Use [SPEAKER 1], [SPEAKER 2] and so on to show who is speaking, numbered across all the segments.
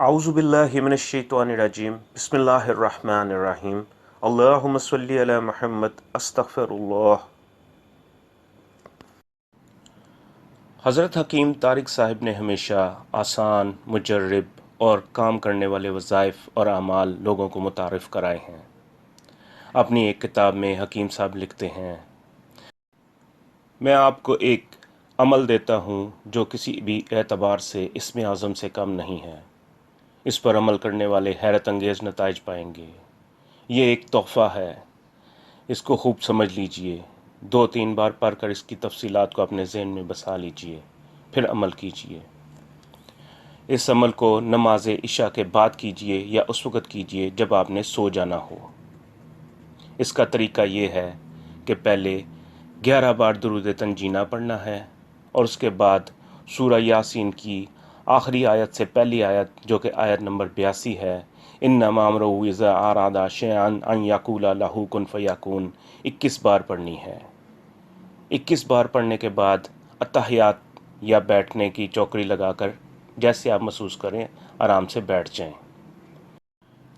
[SPEAKER 1] اعوذ باللہ من الشیطان الرجیم بسم اللہ الرحمن الرحیم اللہم صلی علی محمد استغفر اللہ۔ حضرت حکیم طارق صاحب نے ہمیشہ آسان، مجرب اور کام کرنے والے وظائف اور اعمال لوگوں کو متعارف کرائے ہیں۔ اپنی ایک کتاب میں حکیم صاحب لکھتے ہیں، میں آپ کو ایک عمل دیتا ہوں جو کسی بھی اعتبار سے اسم اعظم سے کم نہیں ہے۔ اس پر عمل کرنے والے حیرت انگیز نتائج پائیں گے۔ یہ ایک تحفہ ہے، اس کو خوب سمجھ لیجئے، 2-3 بار پڑھ کر اس کی تفصیلات کو اپنے ذہن میں بسا لیجئے، پھر عمل کیجئے۔ اس عمل کو نماز عشاء کے بعد کیجئے یا اس وقت کیجئے جب آپ نے سو جانا ہو۔ اس کا طریقہ یہ ہے کہ پہلے 11 بار درود تنجینہ پڑھنا ہے اور اس کے بعد سورہ یاسین کی آخری آیت سے پہلی آیت جو کہ آیت نمبر 82 ہے، انما امرہ اذا اراد شیئا ان یقول لہ کن فیکون، 21 بار پڑھنی ہے۔ 21 بار پڑھنے کے بعد اتحیات یا بیٹھنے کی چوکری لگا کر جیسے آپ محسوس کریں آرام سے بیٹھ جائیں۔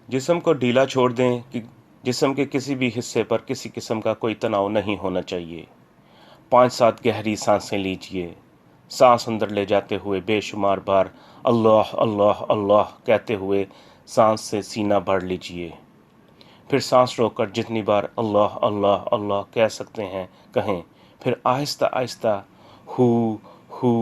[SPEAKER 1] جسم کو ڈھیلا چھوڑ دیں کہ جسم کے کسی بھی حصے پر کسی قسم کا کوئی تناؤ نہیں ہونا چاہیے۔ 5-7 گہری سانسیں لیجئے۔ سانس اندر لے جاتے ہوئے بے شمار بار اللہ اللہ اللہ کہتے ہوئے سانس سے سینہ بھر لیجئے۔ پھر سانس روک کر جتنی بار اللہ اللہ اللہ کہہ سکتے ہیں کہیں، پھر آہستہ آہستہ ہو ہو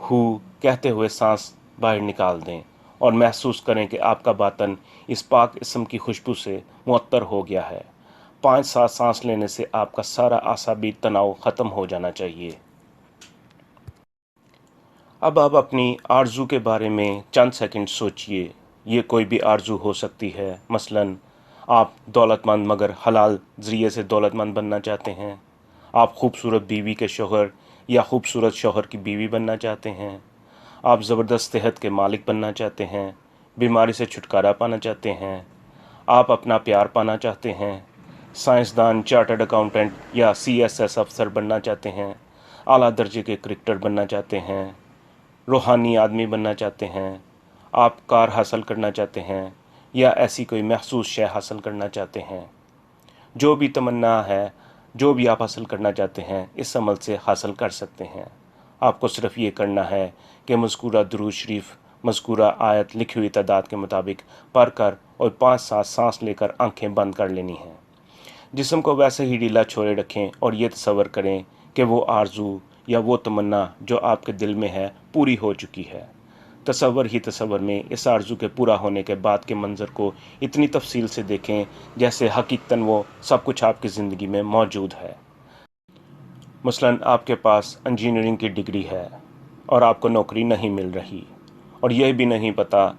[SPEAKER 1] ہو کہتے ہوئے سانس باہر نکال دیں اور محسوس کریں کہ آپ کا باطن اس پاک اسم کی خوشبو سے معطر ہو گیا ہے۔ 5-7 سانس لینے سے آپ کا سارا اعصابی تناؤ ختم ہو جانا چاہیے۔ اب آپ اپنی آرزو کے بارے میں چند سیکنڈ سوچئے۔ یہ کوئی بھی آرزو ہو سکتی ہے، مثلاً آپ دولت مند مگر حلال ذریعے سے دولت مند بننا چاہتے ہیں، آپ خوبصورت بیوی کے شوہر یا خوبصورت شوہر کی بیوی بننا چاہتے ہیں، آپ زبردست صحت کے مالک بننا چاہتے ہیں، بیماری سے چھٹکارا پانا چاہتے ہیں، آپ اپنا پیار پانا چاہتے ہیں، سائنسدان، چارٹرڈ اکاؤنٹنٹ یا CSS افسر بننا چاہتے ہیں، اعلیٰ درجے کے کرکٹر بننا چاہتے ہیں، روحانی آدمی بننا چاہتے ہیں، آپ کار حاصل کرنا چاہتے ہیں یا ایسی کوئی محسوس شے حاصل کرنا چاہتے ہیں۔ جو بھی تمنا ہے، جو بھی آپ حاصل کرنا چاہتے ہیں اس عمل سے حاصل کر سکتے ہیں۔ آپ کو صرف یہ کرنا ہے کہ مذکورہ درود شریف مذکورہ آیت لکھی ہوئی تعداد کے مطابق پڑھ کر اور 5-7 سانس لے کر آنکھیں بند کر لینی ہیں۔ جسم کو ویسے ہی ڈھیلا چھوڑے رکھیں اور یہ تصور کریں کہ وہ آرزو یا وہ تمنا جو آپ کے دل میں ہے پوری ہو چکی ہے۔ تصور ہی تصور میں اس آرزو کے پورا ہونے کے بعد کے منظر کو اتنی تفصیل سے دیکھیں جیسے حقیقتاً وہ سب کچھ آپ کی زندگی میں موجود ہے۔ مثلاً آپ کے پاس انجینئرنگ کی ڈگری ہے اور آپ کو نوکری نہیں مل رہی اور یہ بھی نہیں پتہ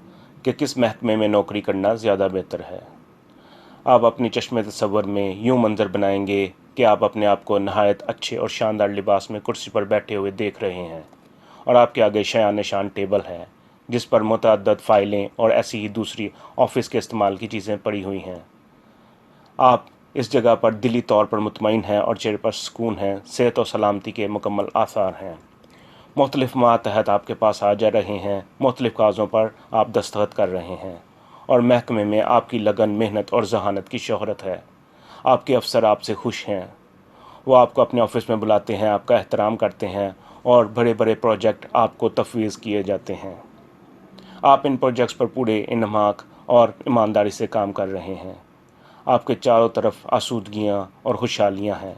[SPEAKER 1] کہ کس محکمے میں نوکری کرنا زیادہ بہتر ہے۔ آپ اپنی چشم تصور میں یوں منظر بنائیں گے کہ آپ اپنے آپ کو نہایت اچھے اور شاندار لباس میں کرسی پر بیٹھے ہوئے دیکھ رہے ہیں اور آپ کے آگے شایان نشان ٹیبل ہے جس پر متعدد فائلیں اور ایسی ہی دوسری آفس کے استعمال کی چیزیں پڑی ہوئی ہیں۔ آپ اس جگہ پر دلی طور پر مطمئن ہیں اور چہرے پر سکون ہے، صحت اور سلامتی کے مکمل آثار ہیں۔ مختلف ماتحت آپ کے پاس آ جا رہے ہیں، مختلف کاغذوں پر آپ دستخط کر رہے ہیں اور محکمے میں آپ کی لگن، محنت اور ذہانت کی شہرت ہے۔ آپ کے افسر آپ سے خوش ہیں، وہ آپ کو اپنے آفس میں بلاتے ہیں، آپ کا احترام کرتے ہیں اور بڑے بڑے پروجیکٹ آپ کو تفویض کیے جاتے ہیں۔ آپ ان پروجیکٹس پر پورے انہماک اور ایمانداری سے کام کر رہے ہیں۔ آپ کے چاروں طرف آسودگیاں اور خوشحالیاں ہیں۔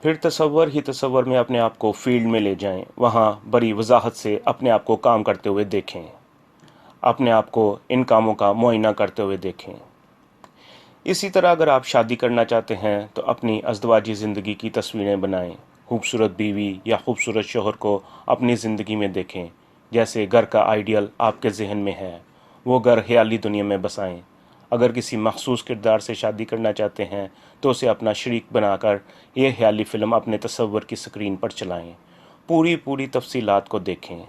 [SPEAKER 1] پھر تصور ہی تصور میں اپنے آپ کو فیلڈ میں لے جائیں، وہاں بڑی وضاحت سے اپنے آپ کو کام کرتے ہوئے دیکھیں، اپنے آپ کو ان کاموں کا معائنہ کرتے ہوئے دیکھیں۔ اسی طرح اگر آپ شادی کرنا چاہتے ہیں تو اپنی ازدواجی زندگی کی تصویریں بنائیں، خوبصورت بیوی یا خوبصورت شوہر کو اپنی زندگی میں دیکھیں، جیسے گھر کا آئیڈیل آپ کے ذہن میں ہے، وہ گھر خیالی دنیا میں بسائیں۔ اگر کسی مخصوص کردار سے شادی کرنا چاہتے ہیں تو اسے اپنا شریک بنا کر یہ خیالی فلم اپنے تصور کی سکرین پر چلائیں، پوری تفصیلات کو دیکھیں۔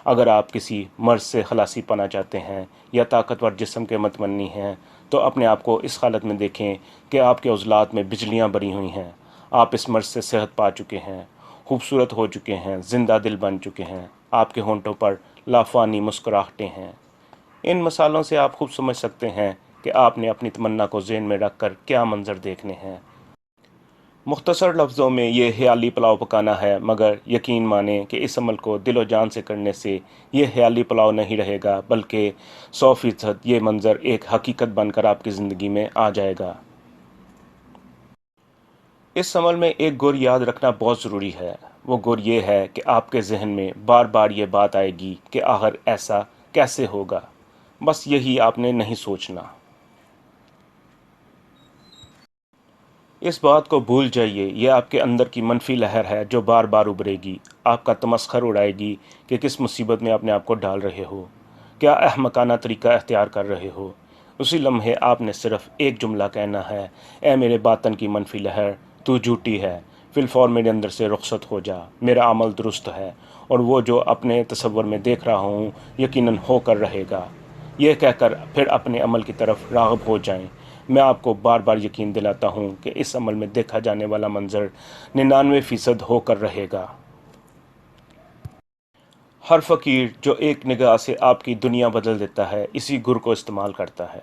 [SPEAKER 1] اگر آپ کسی مرض سے خلاصی پانا چاہتے ہیں یا طاقتور جسم کے متمنی ہیں تو اپنے آپ کو اس حالت میں دیکھیں کہ آپ کے عضلات میں بجلیاں بری ہوئی ہیں، آپ اس مرض سے صحت پا چکے ہیں، خوبصورت ہو چکے ہیں، زندہ دل بن چکے ہیں، آپ کے ہونٹوں پر لافانی مسکراہٹیں ہیں۔ ان مثالوں سے آپ خوب سمجھ سکتے ہیں کہ آپ نے اپنی تمنا کو ذہن میں رکھ کر کیا منظر دیکھنے ہیں۔ مختصر لفظوں میں یہ خیالی پلاؤ پکانا ہے، مگر یقین مانیں کہ اس عمل کو دل و جان سے کرنے سے یہ خیالی پلاؤ نہیں رہے گا، بلکہ 100% یہ منظر ایک حقیقت بن کر آپ کی زندگی میں آ جائے گا۔ اس عمل میں ایک گر یاد رکھنا بہت ضروری ہے۔ وہ گر یہ ہے کہ آپ کے ذہن میں بار بار یہ بات آئے گی کہ آخر ایسا کیسے ہوگا، بس یہی آپ نے نہیں سوچنا۔ اس بات کو بھول جائیے، یہ آپ کے اندر کی منفی لہر ہے جو بار بار ابھرے گی، آپ کا تمسخر اڑائے گی کہ کس مصیبت میں اپنے آپ کو ڈال رہے ہو، کیا احمقانہ طریقہ اختیار کر رہے ہو۔ اسی لمحے آپ نے صرف ایک جملہ کہنا ہے: اے میرے باطن کی منفی لہر، تو جھوٹی ہے، فی الفور میرے اندر سے رخصت ہو جا، میرا عمل درست ہے، اور وہ جو اپنے تصور میں دیکھ رہا ہوں یقیناً ہو کر رہے گا۔ یہ کہہ کر پھر اپنے عمل کی طرف راغب ہو جائیں۔ میں آپ کو بار بار یقین دلاتا ہوں کہ اس عمل میں دیکھا جانے والا منظر 99% ہو کر رہے گا۔ ہر فقیر جو ایک نگاہ سے آپ کی دنیا بدل دیتا ہے، اسی گر کو استعمال کرتا ہے۔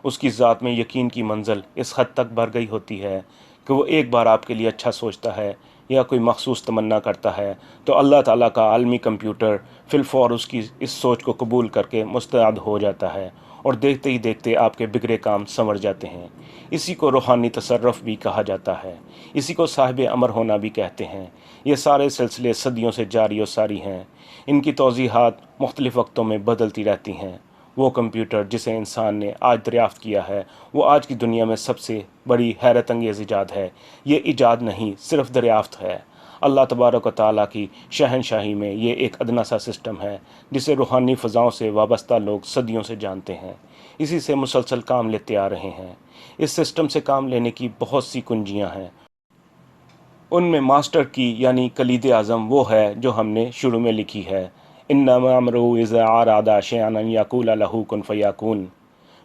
[SPEAKER 1] اس کی ذات میں یقین کی منزل اس حد تک بڑھ گئی ہوتی ہے کہ وہ ایک بار آپ کے لیے اچھا سوچتا ہے یا کوئی مخصوص تمنا کرتا ہے تو اللہ تعالیٰ کا عالمی کمپیوٹر فی الفور اس کی اس سوچ کو قبول کر کے مستعد ہو جاتا ہے، اور دیکھتے ہی دیکھتے آپ کے بگڑے کام سنور جاتے ہیں۔ اسی کو روحانی تصرف بھی کہا جاتا ہے، اسی کو صاحب امر ہونا بھی کہتے ہیں۔ یہ سارے سلسلے صدیوں سے جاری و ساری ہیں، ان کی توضیحات مختلف وقتوں میں بدلتی رہتی ہیں۔ وہ کمپیوٹر جسے انسان نے آج دریافت کیا ہے، وہ آج کی دنیا میں سب سے بڑی حیرت انگیز ایجاد ہے۔ یہ ایجاد نہیں، صرف دریافت ہے۔ اللہ تبارک و تعالیٰ کی شہنشاہی میں یہ ایک ادنا سا سسٹم ہے جسے روحانی فضاؤں سے وابستہ لوگ صدیوں سے جانتے ہیں، اسی سے مسلسل کام لیتے آ رہے ہیں۔ اس سسٹم سے کام لینے کی بہت سی کنجیاں ہیں، ان میں ماسٹر کی یعنی کلید اعظم وہ ہے جو ہم نے شروع میں لکھی ہے: انما امرؤ اذا اراد شیئا ان یقول له کن فیکون۔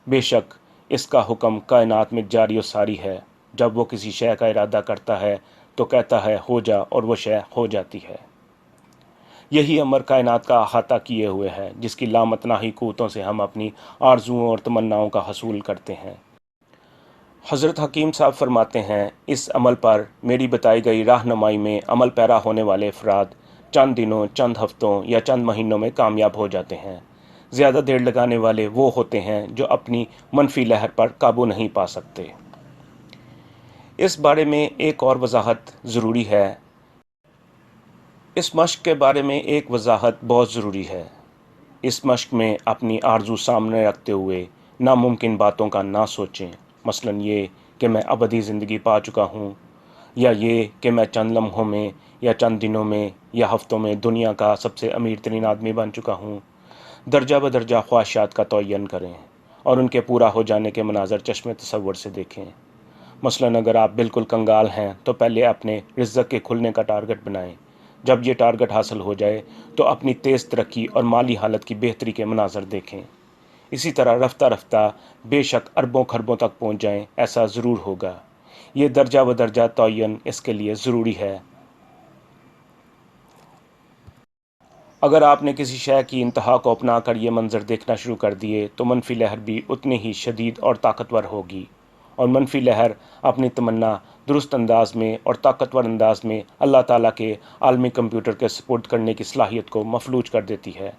[SPEAKER 1] بے شک اس کا حکم کائنات میں جاری و ساری ہے، جب وہ کسی شے کا ارادہ کرتا ہے تو کہتا ہے ہو جا، اور وہ شے ہو جاتی ہے۔ یہی امر کائنات کا احاطہ کیے ہوئے ہے، جس کی لامتناہی قوتوں سے ہم اپنی آرزوؤں اور تمناؤں کا حصول کرتے ہیں۔ حضرت حکیم صاحب فرماتے ہیں: اس عمل پر میری بتائی گئی رہنمائی میں عمل پیرا ہونے والے افراد چند دنوں، چند ہفتوں یا چند مہینوں میں کامیاب ہو جاتے ہیں۔ زیادہ دیر لگانے والے وہ ہوتے ہیں جو اپنی منفی لہر پر قابو نہیں پا سکتے۔ اس بارے میں ایک اور وضاحت ضروری ہے۔ اس مشق کے بارے میں ایک وضاحت بہت ضروری ہے۔ اس مشق میں اپنی آرزو سامنے رکھتے ہوئے ناممکن باتوں کا نہ سوچیں، مثلا یہ کہ میں ابدی زندگی پا چکا ہوں، یا یہ کہ میں چند لمحوں میں یا چند دنوں میں یا ہفتوں میں دنیا کا سب سے امیر ترین آدمی بن چکا ہوں۔ درجہ بدرجہ خواہشات کا تعین کریں اور ان کے پورا ہو جانے کے مناظر چشم تصور سے دیکھیں۔ مثلا اگر آپ بالکل کنگال ہیں تو پہلے اپنے رزق کے کھلنے کا ٹارگٹ بنائیں۔ جب یہ ٹارگٹ حاصل ہو جائے تو اپنی تیز ترقی اور مالی حالت کی بہتری کے مناظر دیکھیں۔ اسی طرح رفتہ رفتہ بے شک اربوں خربوں تک پہنچ جائیں، ایسا ضرور ہوگا۔ یہ درجہ بدرجہ تعین اس کے لیے ضروری ہے۔ اگر آپ نے کسی شے کی انتہا کو اپنا کر یہ منظر دیکھنا شروع کر دیے تو منفی لہر بھی اتنی ہی شدید اور طاقتور ہوگی، اور منفی لہر اپنی تمنا درست انداز میں اور طاقتور انداز میں اللہ تعالیٰ کے عالمی کمپیوٹر کے سپرد کرنے کی صلاحیت کو مفلوج کر دیتی ہے۔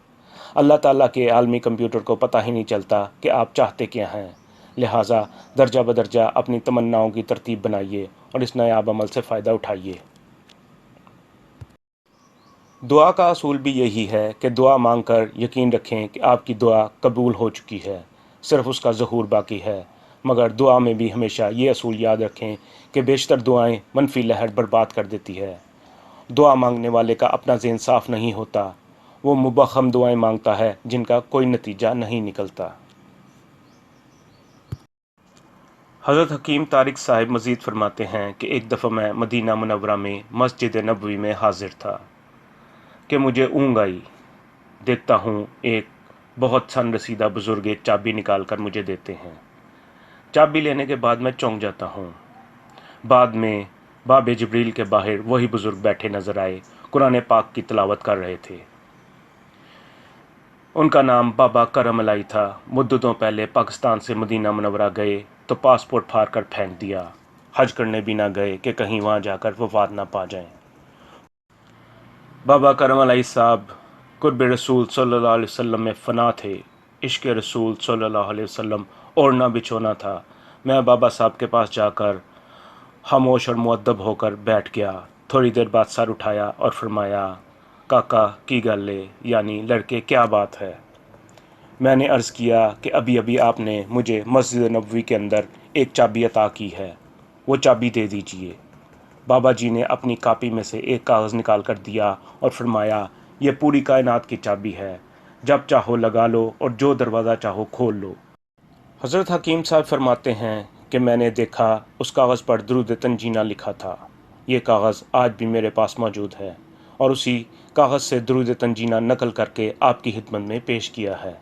[SPEAKER 1] اللہ تعالیٰ کے عالمی کمپیوٹر کو پتہ ہی نہیں چلتا کہ آپ چاہتے کیا ہیں، لہٰذا درجہ بدرجہ اپنی تمناؤں کی ترتیب بنائیے اور اس نایاب عمل سے فائدہ اٹھائیے۔ دعا کا اصول بھی یہی ہے کہ دعا مانگ کر یقین رکھیں کہ آپ کی دعا قبول ہو چکی ہے، صرف اس کا ظہور باقی ہے۔ مگر دعا میں بھی ہمیشہ یہ اصول یاد رکھیں کہ بیشتر دعائیں منفی لہر برباد کر دیتی ہے۔ دعا مانگنے والے کا اپنا ذہن صاف نہیں ہوتا، وہ مبہم دعائیں مانگتا ہے جن کا کوئی نتیجہ نہیں نکلتا۔ حضرت حکیم طارق صاحب مزید فرماتے ہیں کہ ایک دفعہ میں مدینہ منورہ میں مسجد نبوی میں حاضر تھا کہ مجھے اونگ آئی۔ دیکھتا ہوں ایک بہت سن رسیدہ بزرگ ایک چابی نکال کر مجھے دیتے ہیں۔ چابی لینے کے بعد میں چونک جاتا ہوں۔ بعد میں باب جبریل کے باہر وہی بزرگ بیٹھے نظر آئے، قرآن پاک کی تلاوت کر رہے تھے۔ ان کا نام بابا کرم الائی تھا۔ مدتوں پہلے پاکستان سے مدینہ منورہ گئے تو پاسپورٹ پھاڑ کر پھینک دیا۔ حج کرنے بھی نہ گئے کہ کہیں وہاں جا کر وفات نہ پا جائیں۔ بابا کرم الائی صاحب قرب رسول صلی اللہ علیہ وسلم میں فنا تھے۔ عشق رسول صلی اللہ علیہ وسلم اوڑھنا بچھونا تھا۔ میں بابا صاحب کے پاس جا کر خاموش اور مؤدب ہو کر بیٹھ گیا۔ تھوڑی دیر بعد سر اٹھایا اور فرمایا، کاکا کی گل ہے، یعنی لڑکے کیا بات ہے؟ میں نے عرض کیا کہ ابھی ابھی آپ نے مجھے مسجد نبوی کے اندر ایک چابی عطا کی ہے، وہ چابی دے دیجئے۔ بابا جی نے اپنی کاپی میں سے ایک کاغذ نکال کر دیا اور فرمایا، یہ پوری کائنات کی چابی ہے، جب چاہو لگا لو اور جو دروازہ چاہو کھول لو۔ حضرت حکیم صاحب فرماتے ہیں کہ میں نے دیکھا اس کاغذ پر درود تنجینہ لکھا تھا۔ یہ کاغذ آج بھی میرے پاس موجود ہے اور اسی کاغذ سے درود تنجینہ نقل کر کے آپ کی خدمت میں پیش کیا ہے۔